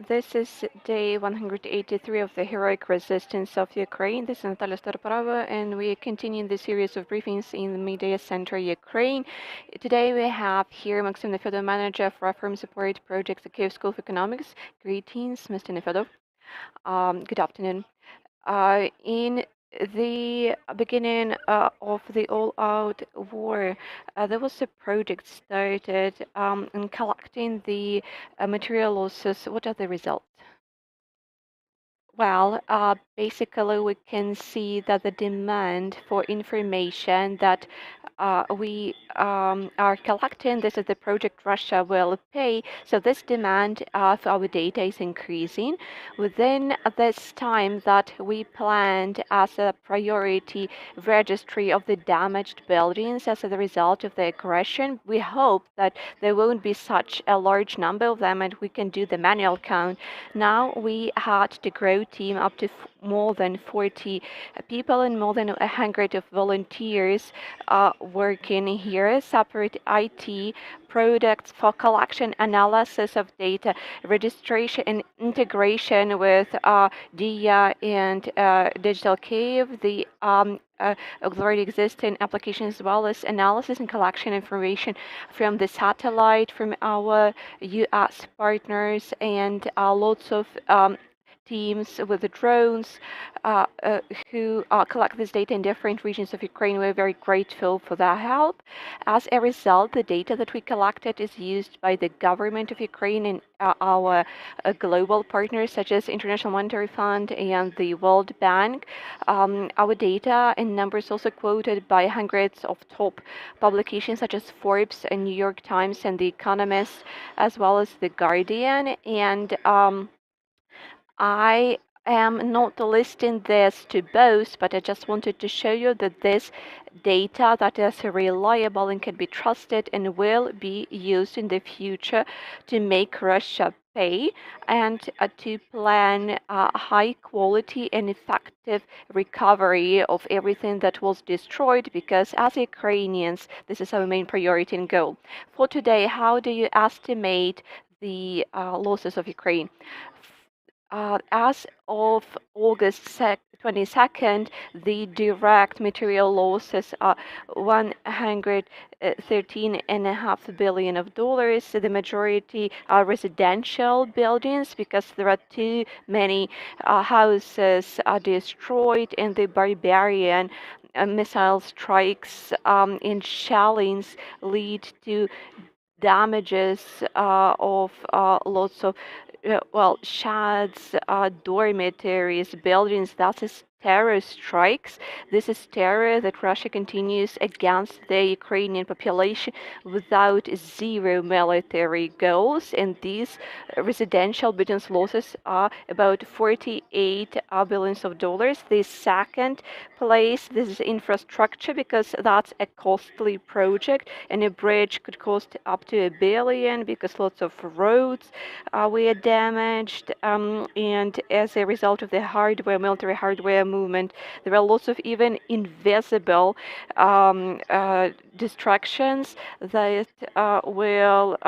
This is day 183 of the heroic resistance of Ukraine. This is Natalia Staroparova, and we continue the series of briefings in the Mediacentru Ukraine. Today we have here Maksym Nefyodov, manager of reform support project at Kyiv School of Economics. Greetings, Mr. Nefyodov. Good afternoon. In the beginning of the all-out war, there was a project started in collecting the material losses. What are the results? Well, basically, we can see that the demand for information that we are collecting, this is the project Russia will pay. So this demand for our data is increasing. Within this time that we planned as a priority registry of the damaged buildings as a result of the aggression, we hope that there won't be such a large number of them and we can do the manual count. Now we had to grow team up to more than 40 people and more than 100 of volunteers working here, separate IT products for collection, analysis of data, registration and integration with DIA and Digital Kyiv, the already existing applications, as well as analysis and collection information from the satellite, from our US partners, and lots of teams with the drones who collect this data in different regions of Ukraine. We're very grateful for their help. As a result, the data that we collected is used by the government of Ukraine and our global partners such as International Monetary Fund and the World Bank. Our data and numbers also quoted by hundreds of top publications such as Forbes and New York Times and The Economist, as well as The Guardian. And I am not listing this to boast, but I just wanted to show you that this data that is reliable and can be trusted and will be used in the future to make Russia pay and to plan high quality and effective recovery of everything that was destroyed, because as Ukrainians, this is our main priority and goal. For today, how do you estimate the losses of Ukraine? As of August 22nd, the direct material losses are $113.5 billion of dollars. The majority are residential buildings because there are too many houses are destroyed, and the barbarian missile strikes and shellings lead to damages of lots of sheds, dormitories, buildings. That is terror strikes. This is terror that Russia continues against the Ukrainian population without zero military goals. And these residential buildings losses are about 48 billions of dollars. The second place, this is infrastructure, because that's a costly project, and a bridge could cost up to $1 billion because lots of roads were damaged, and as a result of the military hardware movement, there are lots of even invisible distractions that will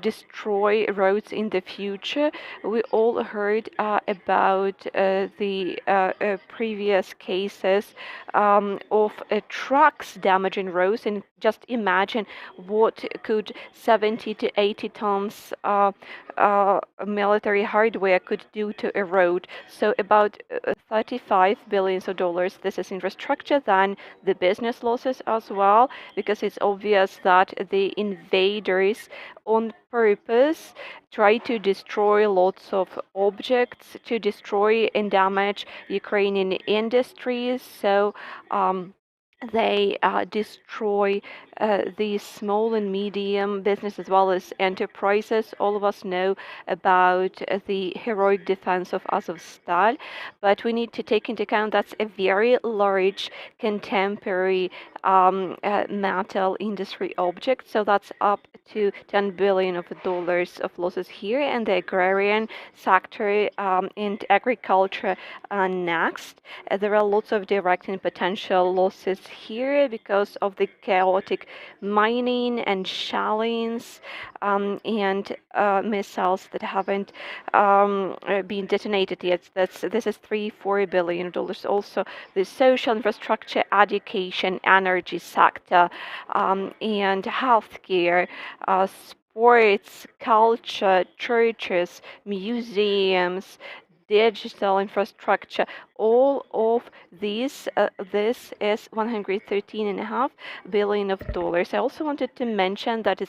destroy roads in the future. We all heard about the previous cases of trucks damaging roads, and just imagine what could 70 to 80 tons military hardware could do to a road. So about 35 billions of dollars. This is infrastructure. Then the business losses as well, because it's obvious that the invaders on purpose try to destroy lots of objects, to destroy and damage Ukrainian industries. So they destroy the small and medium business as well as enterprises. All of us know about the heroic defense of Azovstal, but we need to take into account that's a very large contemporary metal industry object. So that's up to $10 billion of losses here, and the agrarian sector and agriculture next. There are lots of direct and potential losses objects here because of the chaotic mining and shellings and missiles that haven't been detonated yet. This is $3-4 billion. Also, the social infrastructure, education, energy sector, and healthcare, sports, culture, churches, museums, digital infrastructure, all of these, this is $113.5 billion. I also wanted to mention that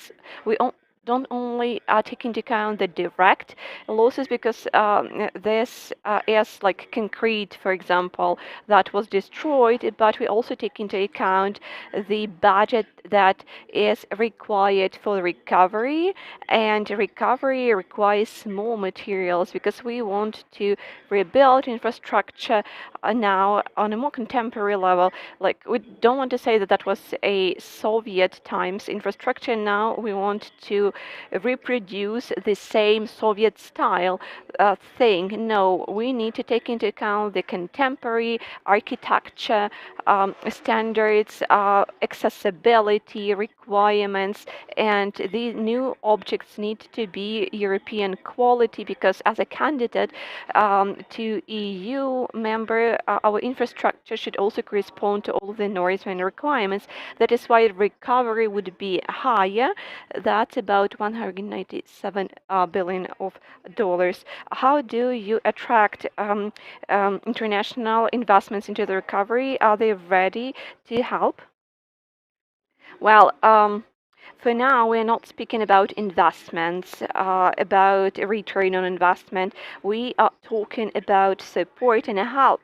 we don't only take into account the direct losses because this is like concrete, for example, that was destroyed, but we also take into account the budget that is required for recovery, and recovery requires more materials because we want to rebuild infrastructure now on a more contemporary level. Like, we don't want to say that that was a Soviet times infrastructure. Now we want to reproduce the same Soviet style thing. No, we need to take into account the contemporary architecture standards, accessibility requirements, and these new objects need to be European quality because as a candidate to EU member, our infrastructure should also correspond to all the norms and requirements. That is why recovery would be higher. That's about $197 billion. How do you attract international investments into the recovery? Are they ready to help? Well, for now, we're not speaking about investments, about a return on investment. We are talking about support and help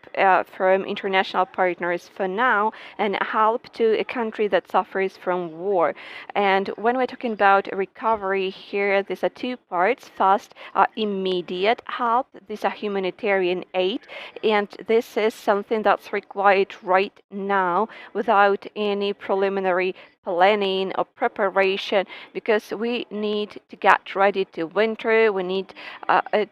from international partners for now, and help to a country that suffers from war. And when we're talking about recovery here, these are two parts. First, immediate help. These are humanitarian aid, and this is something that's required right now without any preliminary planning or preparation because we need to get ready to winter. We need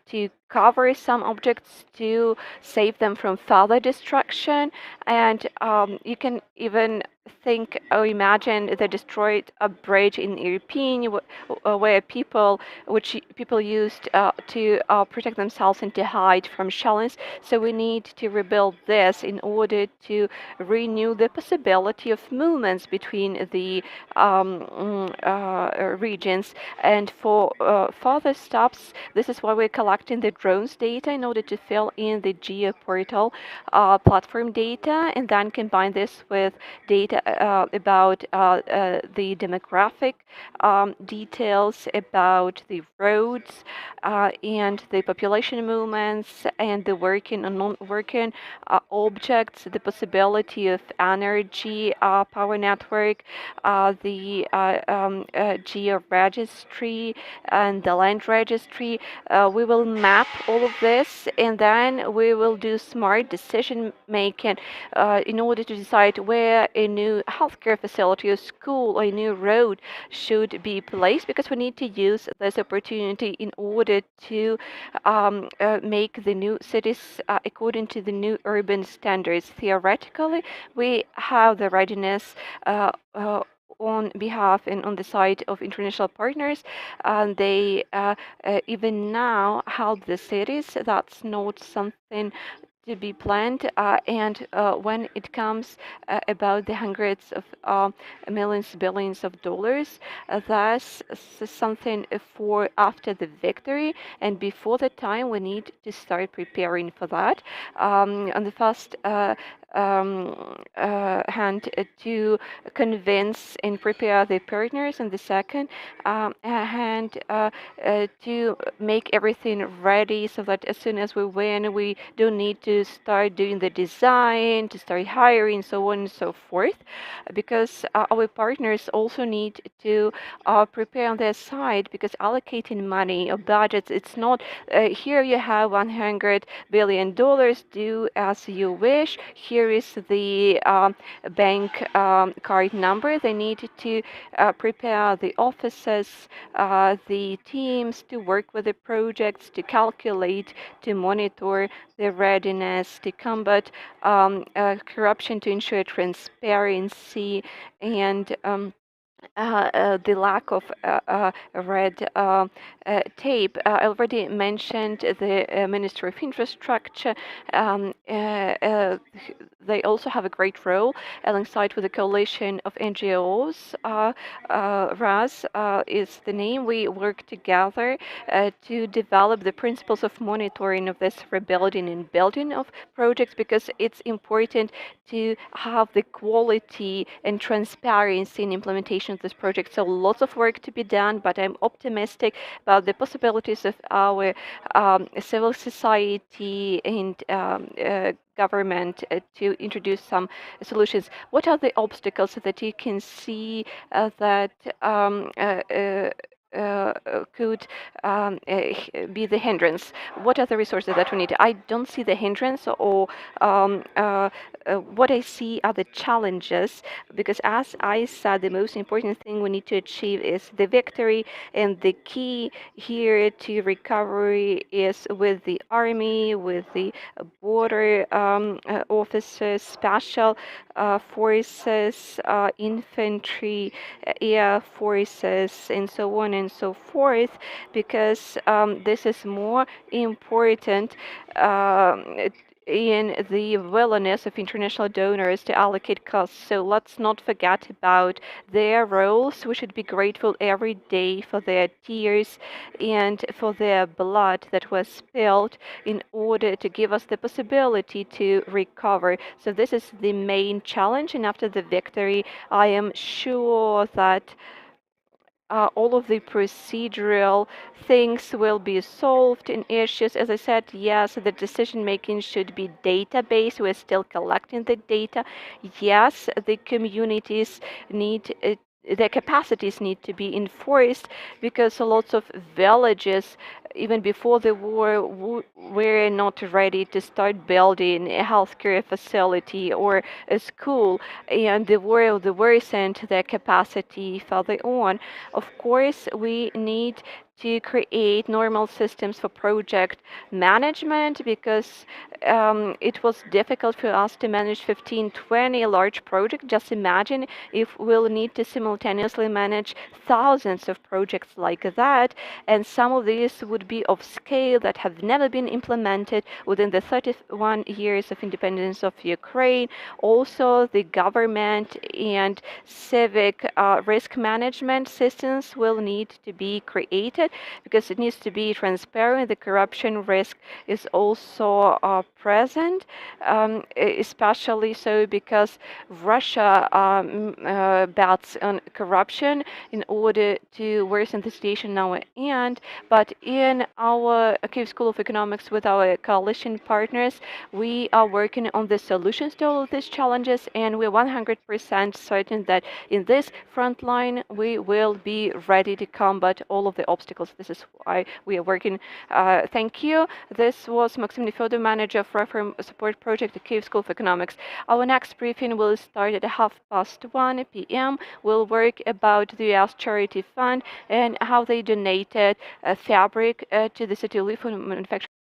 to cover some objects to save them from further destruction. And you can even think or imagine they destroyed a bridge in Irpin where which people used to protect themselves and to hide from shells. So we need to rebuild this in order to renew the possibility of movements between the regions. And for further steps, this is why we're collecting the drones data in order to fill in the geoportal platform data, and then combine this with data about the demographic details about the roads and the population movements and the working and non-working objects, the possibility of energy power network, the geo-registry and the land registry. We will map all of this, and then we will do smart decision making in order to decide where a new healthcare facility, a school, or a new road should be placed, because we need to use this opportunity in order to make the new cities according to the new urban standards. Theoretically, we have the readiness on behalf and on the side of international partners, and they even now help the cities. That's not something to be planned, and when it comes about the hundreds of millions, billions of dollars, that's something for after the victory, and before the time we need to start preparing for that. On the first hand, to convince and prepare the partners, and the second hand, to make everything ready so that as soon as we win, we don't need to start doing the design, to start hiring, so on and so forth, because our partners also need to prepare on their side, because allocating money or budgets, it's not here you have $100 billion, do as you wish, here here is the bank card number. They need to prepare the offices, the teams to work with the projects, to calculate, to monitor the readiness, to combat corruption, to ensure transparency, and the lack of red tape. I already mentioned the Ministry of Infrastructure. They also have a great role alongside with a coalition of NGOs. RAS is the name. We work together to develop the principles of monitoring of this rebuilding and building of projects, because it's important to have the quality and transparency in implementation of this project. So lots of work to be done, but I'm optimistic about the possibilities of our civil society and government to introduce some solutions. What are the obstacles that you can see that could be the hindrance? What are the resources that we need? I don't see the hindrance, or what I see are the challenges, because as I said, the most important thing we need to achieve is the victory, and the key here to recovery is with the army, with the border officers, special forces, infantry, air forces, and so on and so forth, because this is more important in the willingness of international donors to allocate costs. So let's not forget about their roles. We should be grateful every day for their tears and for their blood that was spilled in order to give us the possibility to recover. So this is the main challenge, and after the victory, I am sure that all of the procedural things will be solved in issues. As I said, yes, the decision making should be data-based. We're still collecting the data. Yes, the communities need their capacities need to be enforced, because lots of villages, even before the war, were not ready to start building a healthcare facility or a school, and the war worsened their capacity further on. Of course, we need to create normal systems for project management, because it was difficult for us to manage 15, 20 large projects. Just imagine if we'll need to simultaneously manage thousands of projects like that, and some of these would be of scale that have never been implemented within the 31 years of independence of Ukraine. Also, the government and civic risk management systems will need to be created, because it needs to be transparent. The corruption risk is also present, especially so because Russia bets on corruption in order to worsen the situation now. But in our Kyiv School of Economics, with our coalition partners, we are working on the solutions to all of these challenges, and we're 100% certain that in this front line we will be ready to combat all of the obstacles. This is why we are working. Thank you. This was Maksym Nefyodov, manager of Reform Support Project at Kyiv School of Economics. Our next briefing will start at 1:30 p.m. We'll work about the U.S. Charity Fund and how they donated fabric to the city of Lviv for manufacturing.